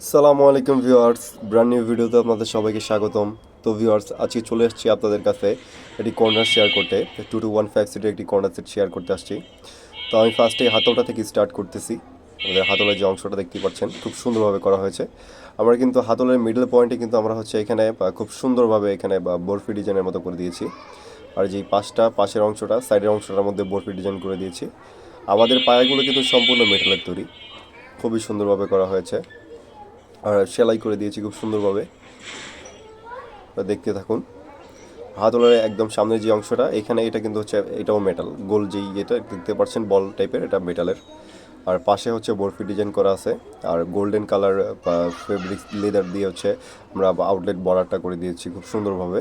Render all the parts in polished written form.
সালামু আলাইকুম viewers, brand new ভিডিওতে আপনাদের সবাইকে স্বাগতম। তো ভিউয়ার্স, আজকে চলে আসছি আপনাদের কাছে একটি কর্নার শেয়ার করতে। 2215 সিটের একটি কর্নার সেট শেয়ার করতে আসছি। তো আমি ফার্স্টে হাতলটা থেকে স্টার্ট করতেছি। আমাদের হাতলের যে অংশটা দেখতে পাচ্ছেন খুব সুন্দরভাবে করা হয়েছে। আমরা কিন্তু হাতলের মিডল পয়েন্টে কিন্তু আমরা হচ্ছে এখানে খুব সুন্দরভাবে এখানে বরফি ডিজাইনের মতো করে দিয়েছি। আর যেই পাশের অংশটা সাইডের অংশটার মধ্যে বরফি ডিজাইন করে দিয়েছি। আমাদের পায়াগুলো কিন্তু সম্পূর্ণ মেটালের তৈরি, খুবই সুন্দরভাবে করা হয়েছে। আর সেলাই করে দিয়েছি খুব সুন্দরভাবে। দেখতে থাকুন। হাতলের একদম সামনের যে অংশটা এখানে এটা কিন্তু হচ্ছে এটাও মেটাল, গোল যেই এটা দেখতে পাচ্ছেন বল টাইপের, এটা মেটালের। আর পাশে হচ্ছে বরফি ডিজাইন করা আছে। আর গোল্ডেন কালার ফেব্রিক লেদার দিয়ে হচ্ছে আমরা আউটলেট বর্ডারটা করে দিয়েছি খুব সুন্দরভাবে।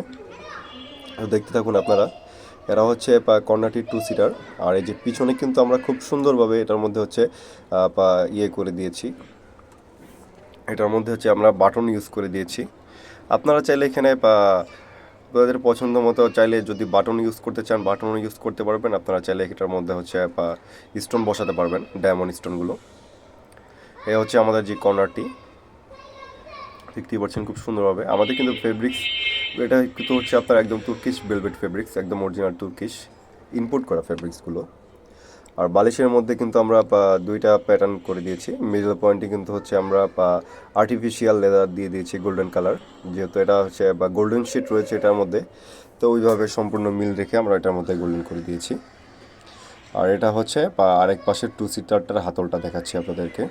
দেখতে থাকুন আপনারা। এরা হচ্ছে কর্নারটি 2 সিটার। আর এই যে পিছনে কিন্তু আমরা খুব সুন্দরভাবে এটার মধ্যে হচ্ছে ইয়ে করে দিয়েছি, এটার মধ্যে হচ্ছে আমরা বাটন ইউজ করে দিয়েছি। আপনারা চাইলে এখানে আপনাদের পছন্দ মতো চাইলে যদি বাটন ইউজ করতে চান বাটন ইউজ করতে পারবেন। আপনারা চাইলে এটার মধ্যে হচ্ছে স্টোন বসাতে পারবেন, ডায়মন্ড স্টোনগুলো। এ হচ্ছে আমাদের যে কর্নারটি, দেখতেই পাচ্ছেন খুব সুন্দরভাবে। আমাদের কিন্তু ফেব্রিক্স এটা কিন্তু হচ্ছে আপনার একদম তুর্কিশ ভেলভেট ফেব্রিক্স, একদম অরিজিনাল তুর্কিশ ইম্পোর্ট করা ফেব্রিক্সগুলো। আর বালিশের মধ্যে কিন্তু আমরা দুইটা প্যাটার্ন করে দিয়েছি। মিডল পয়েন্টে কিন্তু হচ্ছে আমরা আর্টিফিশিয়াল লেদার দিয়ে দিয়েছি গোল্ডেন কালার, যেহেতু এটা হচ্ছে গোল্ডেন শিট রয়েছে এটার মধ্যে। তো ওইভাবে সম্পূর্ণ মিল রেখে আমরা এটার মধ্যে গোল্ডেন করে দিয়েছি। আর এটা হচ্ছে আরেক পাশের 2 সিটারটার হাতলটা দেখাচ্ছি আপনাদেরকে।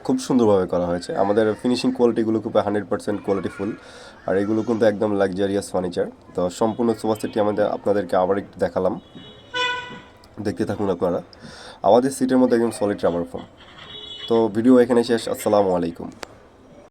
খুব সুন্দরভাবে করা হয়েছে। আমাদের ফিনিশিং কোয়ালিটিগুলো খুব 100% কোয়ালিটিফুল। আর এগুলো কিন্তু একদম লাক্সারিয়াস ফার্নিচার। তো সম্পূর্ণ সোফা সেটটি আপনাদেরকে আবার একটু দেখালাম, দেখতে থাকুন আপনারা। আমাদের সিটের মধ্যে একদম সলিড রাবার ফোম। তো ভিডিও এখানে শেষ। আসসালামু আলাইকুম।